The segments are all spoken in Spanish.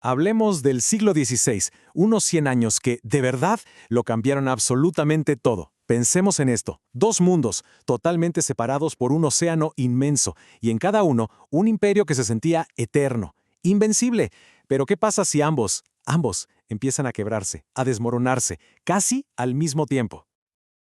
Hablemos del siglo XVI, unos 100 años que, de verdad, lo cambiaron absolutamente todo. Pensemos en esto, dos mundos, totalmente separados por un océano inmenso, y en cada uno, un imperio que se sentía eterno, invencible. Pero ¿qué pasa si ambos, empiezan a quebrarse, a desmoronarse, casi al mismo tiempo?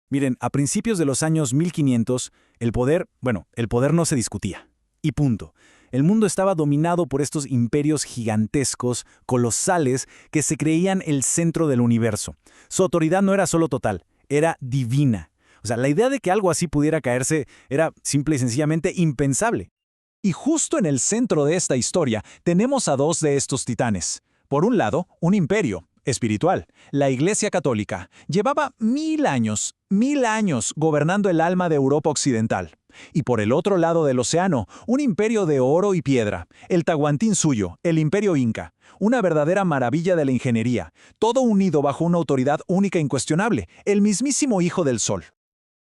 Miren, a principios de los años 1500, el poder no se discutía. Y punto. El mundo estaba dominado por estos imperios gigantescos, colosales, que se creían el centro del universo. Su autoridad no era solo total, era divina. O sea, la idea de que algo así pudiera caerse era simple y sencillamente impensable. Y justo en el centro de esta historia tenemos a dos de estos titanes. Por un lado, un imperio espiritual. La Iglesia Católica llevaba 1000 años gobernando el alma de Europa Occidental. Y por el otro lado del océano, un imperio de oro y piedra, el Tahuantinsuyo, el imperio Inca, una verdadera maravilla de la ingeniería, todo unido bajo una autoridad única e incuestionable, el mismísimo Hijo del Sol.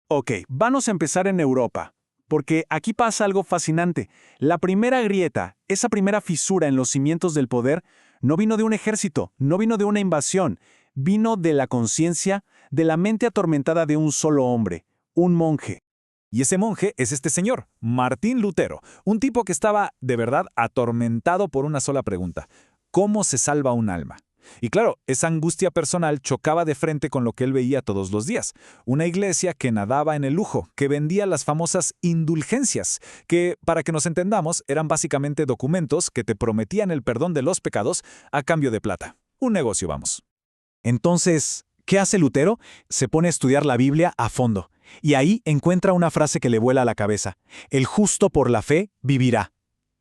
Ok, vamos a empezar en Europa, porque aquí pasa algo fascinante. La primera grieta, esa primera fisura en los cimientos del poder, no vino de un ejército, no vino de una invasión, vino de la conciencia, de la mente atormentada de un solo hombre, un monje. Y ese monje es este señor, Martín Lutero, un tipo que estaba, de verdad, atormentado por una sola pregunta: ¿cómo se salva un alma? Y claro, esa angustia personal chocaba de frente con lo que él veía todos los días. Una iglesia que nadaba en el lujo, que vendía las famosas indulgencias, que, para que nos entendamos, eran básicamente documentos que te prometían el perdón de los pecados a cambio de plata. Un negocio, vamos. Entonces, ¿qué hace Lutero? Se pone a estudiar la Biblia a fondo. Y ahí encuentra una frase que le vuela a la cabeza: el justo por la fe vivirá.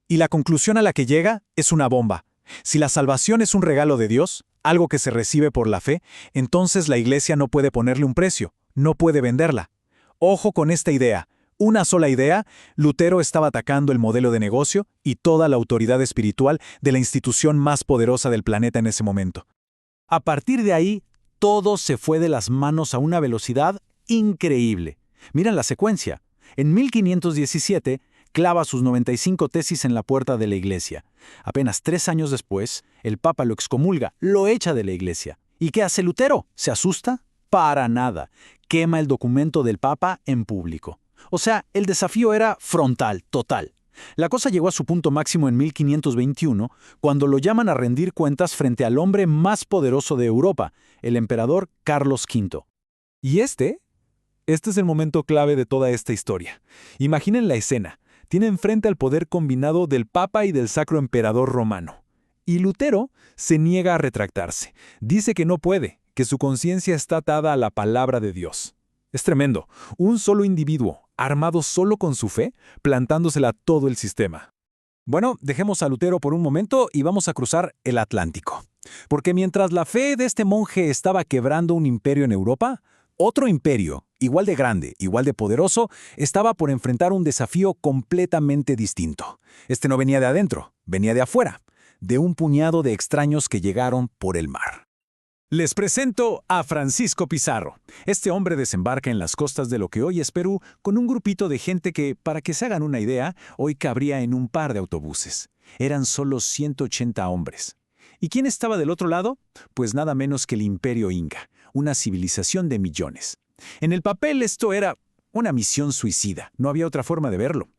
Y la conclusión a la que llega es una bomba. Si la salvación es un regalo de Dios, algo que se recibe por la fe, entonces la Iglesia no puede ponerle un precio, no puede venderla. Ojo con esta idea. Una sola idea, Lutero estaba atacando el modelo de negocio y toda la autoridad espiritual de la institución más poderosa del planeta en ese momento. A partir de ahí, todo se fue de las manos a una velocidad increíble. Miren la secuencia. En 1517, clava sus 95 tesis en la puerta de la iglesia. Apenas 3 años después, el Papa lo excomulga, lo echa de la iglesia. ¿Y qué hace Lutero? ¿Se asusta? Para nada. Quema el documento del Papa en público. O sea, el desafío era frontal, total. La cosa llegó a su punto máximo en 1521, cuando lo llaman a rendir cuentas frente al hombre más poderoso de Europa, el emperador Carlos V. ¿Y este es el momento clave de toda esta historia. Imaginen la escena. Tienen frente al poder combinado del Papa y del Sacro Emperador Romano. Y Lutero se niega a retractarse. Dice que no puede, que su conciencia está atada a la palabra de Dios. Es tremendo. Un solo individuo, armado solo con su fe, plantándosela a todo el sistema. Bueno, dejemos a Lutero por un momento y vamos a cruzar el Atlántico. Porque mientras la fe de este monje estaba quebrando un imperio en Europa, otro imperio, igual de grande, igual de poderoso, estaba por enfrentar un desafío completamente distinto. Este no venía de adentro, venía de afuera, de un puñado de extraños que llegaron por el mar. Les presento a Francisco Pizarro. Este hombre desembarca en las costas de lo que hoy es Perú con un grupito de gente que, para que se hagan una idea, hoy cabría en un par de autobuses. Eran solo 180 hombres. ¿Y quién estaba del otro lado? Pues nada menos que el Imperio Inca, una civilización de millones. En el papel esto era una misión suicida, no había otra forma de verlo.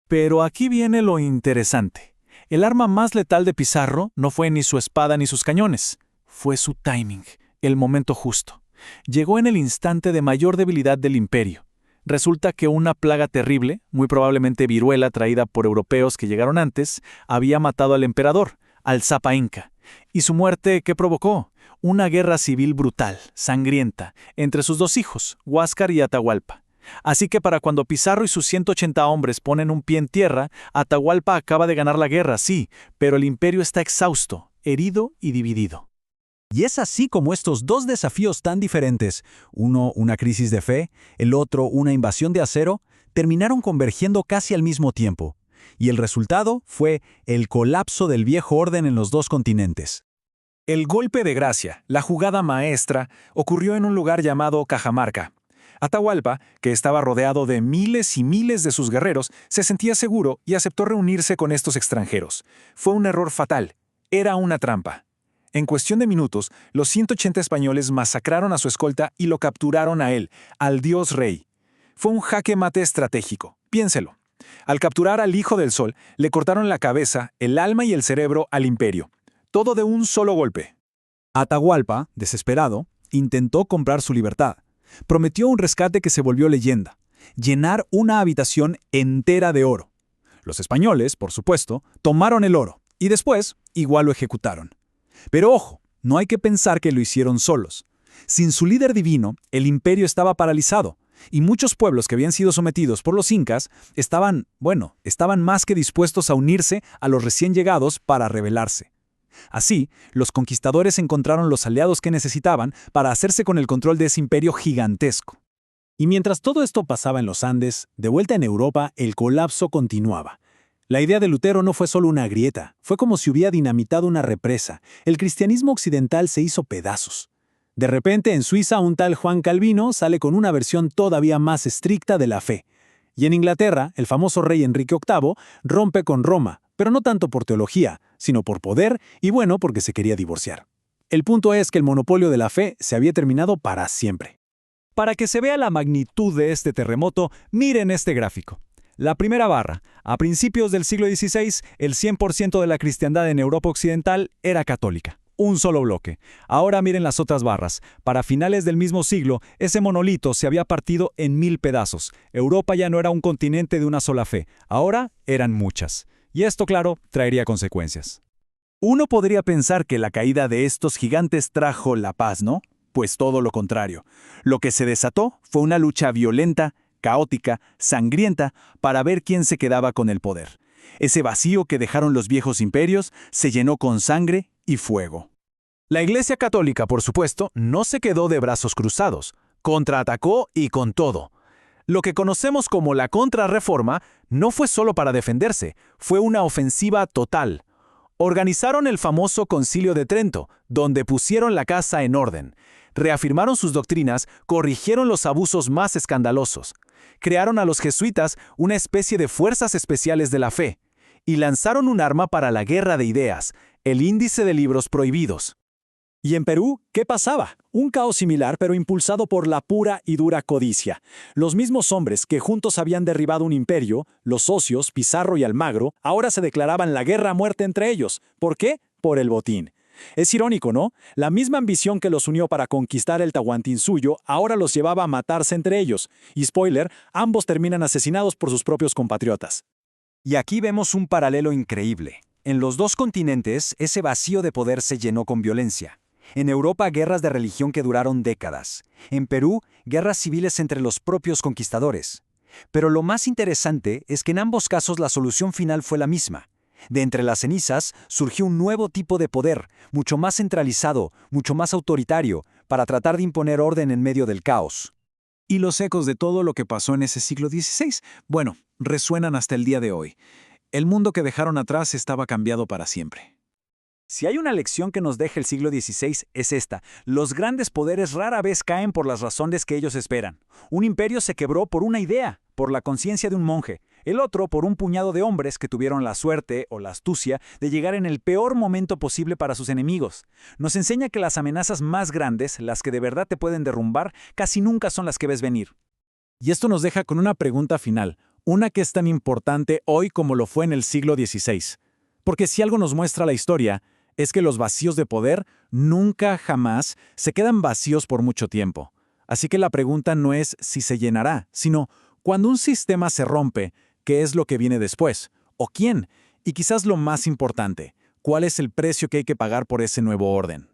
Pero aquí viene lo interesante. El arma más letal de Pizarro no fue ni su espada ni sus cañones. Fue su timing, el momento justo. Llegó en el instante de mayor debilidad del imperio. Resulta que una plaga terrible, muy probablemente viruela traída por europeos que llegaron antes, había matado al emperador, al Zapa Inca. ¿Y su muerte qué provocó? Una guerra civil brutal, sangrienta, entre sus dos hijos, Huáscar y Atahualpa. Así que para cuando Pizarro y sus 180 hombres ponen un pie en tierra, Atahualpa acaba de ganar la guerra, sí, pero el imperio está exhausto, herido y dividido. Y es así como estos dos desafíos tan diferentes, uno una crisis de fe, el otro una invasión de acero, terminaron convergiendo casi al mismo tiempo. Y el resultado fue el colapso del viejo orden en los dos continentes. El golpe de gracia, la jugada maestra, ocurrió en un lugar llamado Cajamarca. Atahualpa, que estaba rodeado de miles y miles de sus guerreros, se sentía seguro y aceptó reunirse con estos extranjeros. Fue un error fatal. Era una trampa. En cuestión de minutos, los 180 españoles masacraron a su escolta y lo capturaron a él, al dios rey. Fue un jaque mate estratégico. Piénselo. Al capturar al Hijo del Sol, le cortaron la cabeza, el alma y el cerebro al imperio. Todo de un solo golpe. Atahualpa, desesperado, intentó comprar su libertad. Prometió un rescate que se volvió leyenda: llenar una habitación entera de oro. Los españoles, por supuesto, tomaron el oro y después igual lo ejecutaron. Pero ojo, no hay que pensar que lo hicieron solos. Sin su líder divino, el imperio estaba paralizado, y muchos pueblos que habían sido sometidos por los incas estaban más que dispuestos a unirse a los recién llegados para rebelarse. Así, los conquistadores encontraron los aliados que necesitaban para hacerse con el control de ese imperio gigantesco. Y mientras todo esto pasaba en los Andes, de vuelta en Europa, el colapso continuaba. La idea de Lutero no fue solo una grieta, fue como si hubiera dinamitado una represa. El cristianismo occidental se hizo pedazos. De repente, en Suiza, un tal Juan Calvino sale con una versión todavía más estricta de la fe. Y en Inglaterra, el famoso rey Enrique VIII rompe con Roma, pero no tanto por teología, sino por poder y porque se quería divorciar. El punto es que el monopolio de la fe se había terminado para siempre. Para que se vea la magnitud de este terremoto, miren este gráfico. La primera barra. A principios del siglo XVI, el 100% de la cristiandad en Europa Occidental era católica. Un solo bloque. Ahora miren las otras barras. Para finales del mismo siglo, ese monolito se había partido en 1000 pedazos. Europa ya no era un continente de una sola fe. Ahora eran muchas. Y esto, claro, traería consecuencias. Uno podría pensar que la caída de estos gigantes trajo la paz, ¿no? Pues todo lo contrario. Lo que se desató fue una lucha violenta, caótica, sangrienta, para ver quién se quedaba con el poder. Ese vacío que dejaron los viejos imperios se llenó con sangre y fuego. La Iglesia Católica, por supuesto, no se quedó de brazos cruzados. Contraatacó y con todo. Lo que conocemos como la Contrarreforma no fue solo para defenderse, fue una ofensiva total. Organizaron el famoso Concilio de Trento, donde pusieron la casa en orden. Reafirmaron sus doctrinas, corrigieron los abusos más escandalosos. Crearon a los jesuitas una especie de fuerzas especiales de la fe. Y lanzaron un arma para la guerra de ideas, el índice de libros prohibidos. ¿Y en Perú qué pasaba? Un caos similar, pero impulsado por la pura y dura codicia. Los mismos hombres que juntos habían derribado un imperio, los socios, Pizarro y Almagro, ahora se declaraban la guerra a muerte entre ellos. ¿Por qué? Por el botín. Es irónico, ¿no? La misma ambición que los unió para conquistar el Tahuantinsuyo ahora los llevaba a matarse entre ellos. Y spoiler, ambos terminan asesinados por sus propios compatriotas. Y aquí vemos un paralelo increíble. En los dos continentes, ese vacío de poder se llenó con violencia. En Europa, guerras de religión que duraron décadas. En Perú, guerras civiles entre los propios conquistadores. Pero lo más interesante es que en ambos casos la solución final fue la misma. De entre las cenizas surgió un nuevo tipo de poder, mucho más centralizado, mucho más autoritario, para tratar de imponer orden en medio del caos. Y los ecos de todo lo que pasó en ese siglo XVI, resuenan hasta el día de hoy. El mundo que dejaron atrás estaba cambiado para siempre. Si hay una lección que nos deja el siglo XVI es esta: los grandes poderes rara vez caen por las razones que ellos esperan. Un imperio se quebró por una idea, por la conciencia de un monje. El otro por un puñado de hombres que tuvieron la suerte o la astucia de llegar en el peor momento posible para sus enemigos. Nos enseña que las amenazas más grandes, las que de verdad te pueden derrumbar, casi nunca son las que ves venir. Y esto nos deja con una pregunta final, una que es tan importante hoy como lo fue en el siglo XVI. Porque si algo nos muestra la historia, es que los vacíos de poder nunca jamás se quedan vacíos por mucho tiempo. Así que la pregunta no es si se llenará, sino cuando un sistema se rompe, ¿qué es lo que viene después? ¿O quién? Y quizás lo más importante, ¿cuál es el precio que hay que pagar por ese nuevo orden?